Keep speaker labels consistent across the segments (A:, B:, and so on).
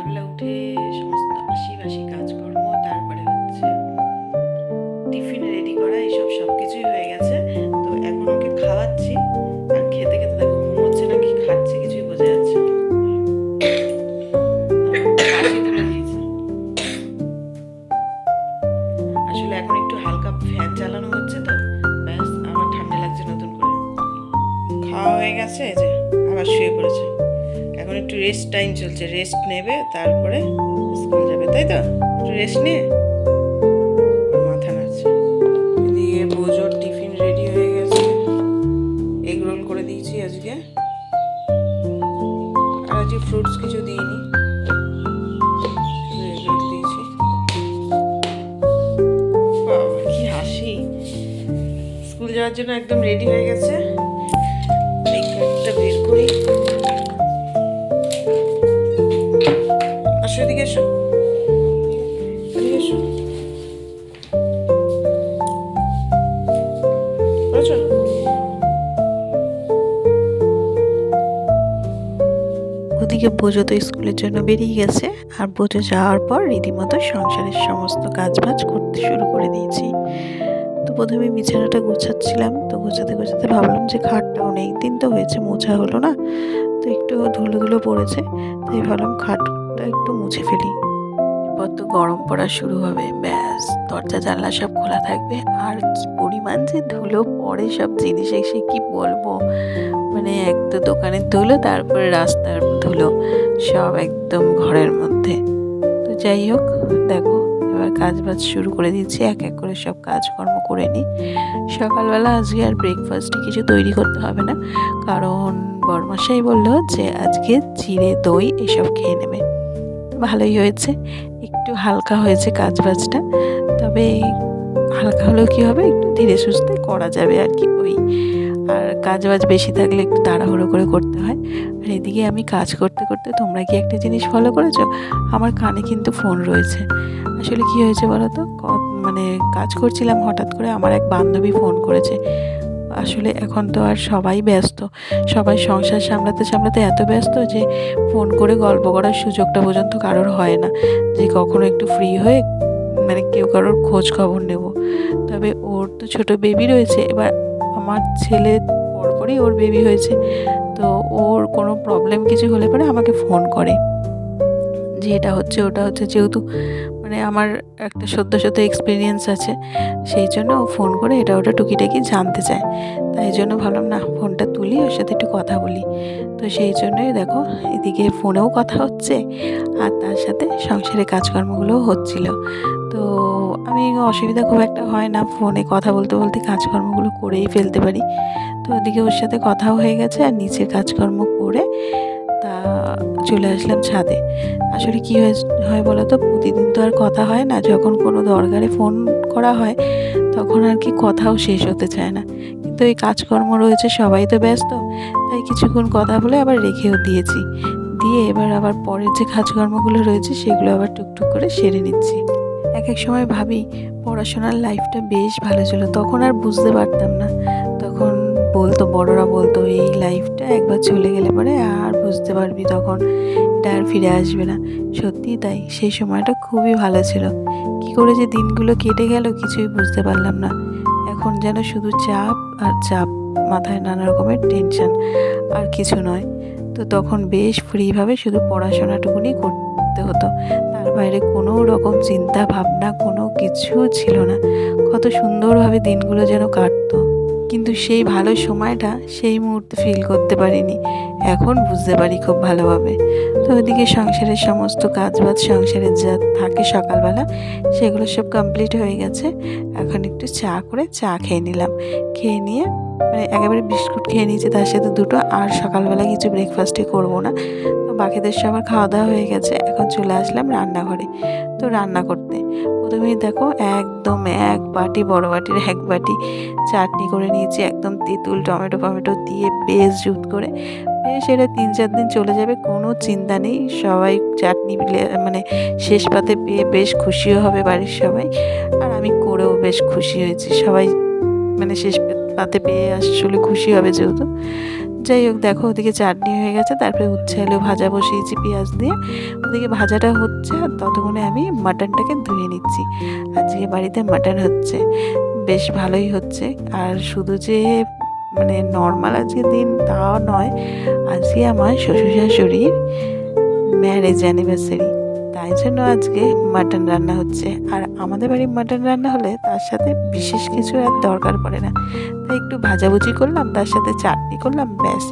A: সকালবেলা উঠে সমস্ত আশি কাজকর্ম, তারপরে হচ্ছে টিফিন রেডি করা, এইসব সব কিছুই হয়ে গেছে। তো এখন ওকে খাওয়াচ্ছি, আর খেতে খেতে দেখো ঘুমোচ্ছে না কি খাচ্ছে কিছুই বোঝা যাচ্ছে না। কাশি তুলে দিয়েছে। আসলে এখন একটু হালকা ফ্যান চালানো হচ্ছে, তো ব্যাস আমার ঠান্ডা লাগছে নতুন করে। খাওয়া হয়ে গেছে, এই যে আবার শুয়ে পড়েছে। এখন একটু রেস্ট টাইম চলছে, রেস্ট নেবে তারপরে স্কুল যাবে, তাই তো? একটু রেস্ট নিয়ে মাথা নাড়ছে। এদিকে বোজোর টিফিন রেডি হয়ে গেছে, এগ রোল করে দিয়েছি আজকে, আর আজকে ফ্রুটস কিছু দিইনি, শুধু এগ রোল দিয়েছি। বাবা কি হাসি! স্কুল যাওয়ার জন্য একদম রেডি হয়ে গেছে। এই কার্ডটা বের করি। আসো এদিকে এসো, এদিকে এসো। বুঝেছো? ওদিকে বোজো তো স্কুলের জন্য বেরিয়ে গেছে, আর বোজো যাওয়ার পর রীতিমতো সংসারের সমস্ত কাজবাজ করতে শুরু করে দিয়েছি। তো প্রথমে বিছানাটা গোছাচ্ছিলাম, তো গোছাতে গোছাতে ভাবলাম যে খাটটা অনেক দিন তো হয়েছে মোছা হলো না, তো একটু ধুলো ধুলো পড়েছে, তাই ভাবলাম খাটটা একটু মুছে ফেলি। এরপর তো গরম পড়া শুরু হবে, ব্যাস দরজা জানলা সব খোলা থাকবে, আর কি পরিমাণ যে ধুলো পড়ে সব জিনিসে, সে কি বলবো। মানে এক তো দোকানের ধুলো, তারপরে রাস্তার ধুলো, সব একদম ঘরের মধ্যে। তো যাই হোক, দেখো এবার কাজ বাজ শুরু করে দিচ্ছি, এক এক করে সব কাজকর্ম করে নিই। সকালবেলা আজকে আর ব্রেকফাস্টে কিছু তৈরি করতে হবে না, কারণ বড়মশাই বললো যে আজকে চিড়ে দই এসব খেয়ে নেবে। ভালোই হয়েছে, একটু হালকা হয়েছে কাজবাজটা, তবে হালকা হলেও কী হবে, একটু ধীরে সুস্থে করা যাবে আর কি। ওই আর কাজবাজ বেশি থাকলে একটু তাড়াহুড়ো করে করতে হয়। আর এদিকে আমি কাজ করতে করতে তোমরা কি একটা জিনিস ফলো করেছো? আমার কানে কিন্তু ফোন রয়েছে। আসলে কি হয়েছে বলো তো, মানে কাজ করছিলাম, হঠাৎ করে আমার এক বান্ধবী ফোন করেছে। আসলে এখন তো আর সবাই ব্যস্ত, সবাই সংসার সামলাতে সামলাতে এত ব্যস্ত যে ফোন করে গল্প করার সুযোগটা পর্যন্ত কারোর হয় না, যে কখনো একটু ফ্রি হয়ে মানে কেউ কারোর খোঁজ খবর নেব। তবে ওর তো ছোট বেবি রয়েছে, এবার আমার ছেলে পরপরই ওর বেবি হয়েছে, তো ওর কোনো প্রবলেম কিছু হলে পরে আমাকে ফোন করে যে এটা হচ্ছে ওটা হচ্ছে, যেহেতু মানে আমার একটা সদ্য এক্সপিরিয়েন্স আছে, সেই জন্য ও ফোন করে এটা ওটা টুকিটাকি জানতে চায়। তাই জন্য ভাবলাম না, ফোনটা তুলি, ওর সাথে একটু কথা বলি। তো সেই জন্যই দেখো এদিকে ফোনেও কথা হচ্ছে, আর তার সাথে সংসারের কাজকর্মগুলোও হচ্ছিল। তো আমি অসুবিধা খুব একটা হয় না, ফোনে কথা বলতে বলতে কাজকর্মগুলো করেই ফেলতে পারি। তো ওদিকে ওর সাথে কথাও হয়ে গেছে, আর নিচের কাজকর্ম করে তা চলে আসলাম ছাদে। আসলে কী হয় বলো তো, প্রতিদিন তো আর কথা হয় না, যখন কোনো দরকারে ফোন করা হয় তখন আর কি কথাও শেষ হতে চায় না। কিন্তু এই কাজকর্ম রয়েছে, সবাই তো ব্যস্ত, তাই কিছুক্ষণ কথা বলে আবার রেখেও দিয়েছি। দিয়ে এবার আবার পরের যে কাজকর্মগুলো রয়েছে সেগুলো আবার টুকটুক করে সেরে নিচ্ছি। এক এক সময় ভাবি পড়াশোনার লাইফটা বেশ ভালো ছিল, তখন আর বুঝতে পারতাম না। তখন বড়রা বলতো এই লাইফটা একবার চলে গেলে পরে আর বুঝতে পারবি, তখন এটা আর ফিরে আসবে না। সত্যিই তাই, সেই সময়টা খুবই ভালো ছিল। কী করে যে দিনগুলো কেটে গেল কিছুই বুঝতে পারলাম না। এখন যেন শুধু চাপ আর চাপ, মাথায় নানা রকমের টেনশন, আর কিছু নয়। তো তখন বেশ ফ্রিভাবে শুধু পড়াশোনাটুকুনি করতে হতো, তার বাইরে কোনো রকম চিন্তা ভাবনা কোনো কিছু ছিল না। কত সুন্দরভাবে দিনগুলো যেন কাটতো, কিন্তু সেই ভালো সময়টা সেই মুহূর্তে ফিল করতে পারিনি, এখন বুঝতে পারি খুব ভালোভাবে। তো ওইদিকে সংসারের সমস্ত কাজবাজ, সংসারের যা থাকে সকালবেলা, সেগুলো সব কমপ্লিট হয়ে গেছে। এখন একটু চা খেয়ে নিলাম, খেয়ে নিয়ে মানে একেবারে বিস্কুট খেয়ে নিয়েছি তার সাথে দুটো, আর সকালবেলা কিছু ব্রেকফাস্টে করবো না। তো বাকিদের সবার খাওয়া দাওয়া হয়ে গেছে, এখন চলে আসলাম রান্নাঘরে। তো রান্না করতে প্রথমেই দেখো একদম এক বাটি, বড় বাটির এক বাটি চাটনি করে নিয়েছি, একদম তেঁতুল টমেটো দিয়ে বেশ জুত করে। বেশ এটা 3-4 দিন চলে যাবে, কোনো চিন্তা নেই। সবাই চাটনি মানে শেষ পাতে পেয়ে বেশ খুশিও হবে বাড়ির সবাই, আর আমি করেও বেশ খুশি হয়েছি। সবাই মানে শেষ পাতে পেয়ে আসলে খুশি হবে যেহেতু। যাই হোক, দেখো ওদিকে চাটনি হয়ে গেছে, তারপরে উচ্ছে আলু ভাজা বসিয়েছি পেঁয়াজ দিয়ে। ওদিকে ভাজাটা হচ্ছে আর ততক্ষণে আমি মাটনটাকে ধুয়ে নিচ্ছি। আজকে বাড়িতে মাটন হচ্ছে, বেশ ভালোই হচ্ছে। আর শুধু যে মানে নর্মাল আজকে দিন তাও নয়, আজকে আমার শ্বশুর শাশুড়ির ম্যারেজ অ্যানিভার্সারি, তাই জন্য আজকে মাটন রান্না হচ্ছে। আর আমাদের বাড়ির মাটন রান্না হলে তার সাথে বিশেষ কিছু আর দরকার পড়ে না, তাই একটু ভাজাভুজি করলাম, তার সাথে চাটনি করলাম, ব্যাস।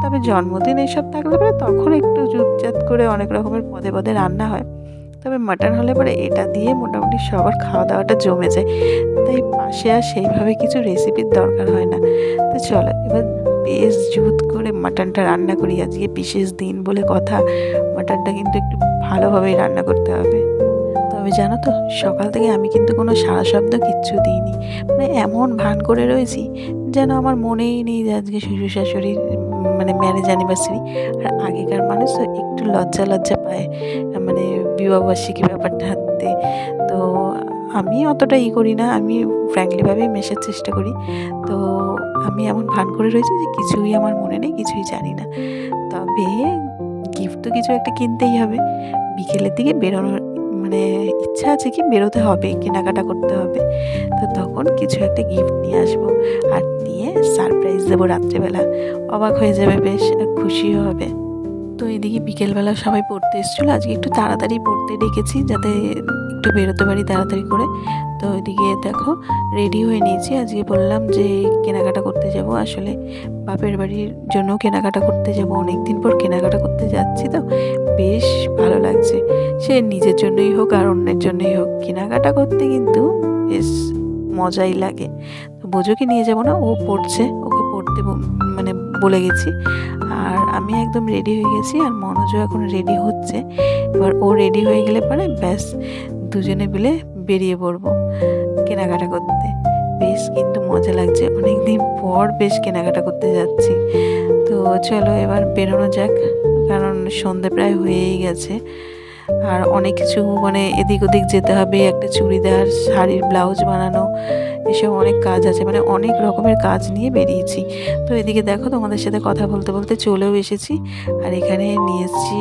A: তবে জন্মদিন এইসব থাকলে পরে তখন একটু জুটজাট করে অনেক রকমের পদে পদে রান্না হয়। তবে মাটন হলে পরে এটা দিয়ে মোটামুটি সবার খাওয়া দাওয়াটা জমে যায়, তাই পাশে আর সেইভাবে কিছু রেসিপির দরকার হয় না। তো চলো এবার বেশ জুত করে মাটনটা রান্না করি। আজকে বিশেষ দিন বলে কথা, মাটনটা কিন্তু একটু ভালোভাবেই রান্না করতে হবে। তবে জানো তো, সকাল থেকে আমি কিন্তু কোনো সাড়া শব্দ কিচ্ছু দিইনি, মানে এমন ভান করে রয়েছি যেন আমার মনেই নেই যে আজকে শ্বশুর শাশুড়ির মানে ম্যারেজ অ্যানিভার্সারি। আর আগেকার মানুষ তো একটু লজ্জা লজ্জা পায় মানে বিবাহবার্ষিকী ব্যাপারটা হাতে, তো আমি অতটা করি না, আমি ফ্র্যাঙ্কলিভাবেই মেশার চেষ্টা করি। তো আমি এমন ভান করে রয়েছি যে কিছুই আমার মনে নেই, কিছুই জানি না। তবে গিফট তো কিছু একটা কিনতেই হবে, বিকেলের দিকে বেরোনোর মানে ইচ্ছা আছে, কি বেরোতে হবে, কেনাকাটা করতে হবে। তো তখন কিছু একটা গিফট নিয়ে আসবো, আর নিয়ে সারপ্রাইজ দেবো রাত্রেবেলা। অবাক হয়ে যাবে বেশ, আর খুশিও হবে। তো এদিকে বিকেলবেলা সবাই পড়তে এসেছিলো, আজকে একটু তাড়াতাড়ি পড়তে ডেকেছি যাতে একটু বেরোতে পারি তাড়াতাড়ি করে। তো ওইদিকে দেখো রেডি হয়ে নিয়েছি, আজকে বললাম যে কেনাকাটা করতে যাব, আসলে বাপের বাড়ির জন্য কেনাকাটা করতে যাব। অনেক দিন পর কেনাকাটা করতে যাচ্ছি, তো বেশ ভালো লাগছে। সে নিজের জন্যই হোক আর অন্যের জন্যই হোক, কেনাকাটা করতে কিন্তু বেশ মজাই লাগে। তো বোঝোকে নিয়ে যাব না, ও পড়ছে, ওকে পড়তে মানে বলে গেছি। আর আমি একদম রেডি হয়ে গেছি, আর মনোজও এখন রেডি হচ্ছে। এবার ও রেডি হয়ে গেলে পরে ব্যাস দুজনে মিলে বেরিয়ে পড়বো কেনাকাটা করতে। বেশ কিন্তু মজা লাগছে, অনেক দিন পর বেশ কেনাকাটা করতে যাচ্ছি। তো চলো এবার বেরোনো যাক, কারণ সন্ধে প্রায় হয়েই গেছে। আর অনেক কিছু মানে এদিক ওদিক যেতে হবে, একটা চুড়িদার শাড়ির ব্লাউজ বানানো, এসব অনেক কাজ আছে, মানে অনেক রকমের কাজ নিয়ে বেরিয়েছি। তো এদিকে দেখো তোমাদের সাথে কথা বলতে বলতে চলেও এসেছি। আর এখানে নিয়ে এসেছি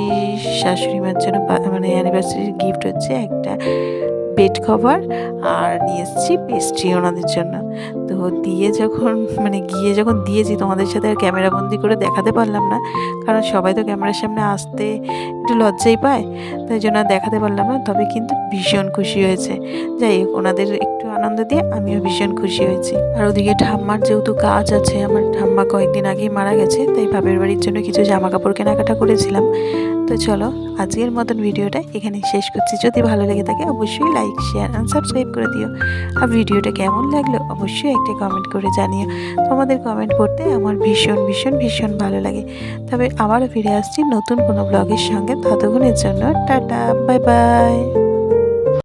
A: শাশুড়ি মার জন্য মানে অ্যানিভার্সারির গিফট হচ্ছে একটা বেড কভার, আর নিয়ে এসেছি পেস্ট্রি ওনাদের জন্য। তো দিয়ে যখন মানে গিয়ে যখন দিয়েছি, তোমাদের সাথে আর ক্যামেরা বন্দি করে দেখাতে পারলাম না, কারণ সবাই তো ক্যামেরার সামনে আসতে একটু লজ্জাই পায়, তাই জন্য আর দেখাতে পারলাম না। তবে কিন্তু ভীষণ খুশি হয়েছে। যাই হোক, ওনাদের একটু আনন্দ দিয়ে আমিও ভীষণ খুশি হয়েছি। আর ওদিকে ঠাম্মার যেহেতু কাজ আছে, আমার ঠাম্মা কয়েকদিন আগেই মারা গেছে, তাই বাপের বাড়ির জন্য কিছু জামা কাপড় কেনাকাটা করেছিলাম। তো চলো আজকের মতন ভিডিওটা এখানেই শেষ করছি। যদি ভালো লেগে থাকে অবশ্যই লাইক, শেয়ার অ্যান্ড সাবস্ক্রাইব করে দিও। আর ভিডিওটা কেমন লাগলো অবশ্যই একটা কমেন্ট করে জানিও। তোমাদের কমেন্ট করতে আমার ভীষণ ভীষণ ভীষণ ভালো লাগে। তবে আবারও ফিরে আসছি নতুন কোনো ব্লগের সঙ্গে, ততক্ষণের জন্য টাটা, বাই বাই।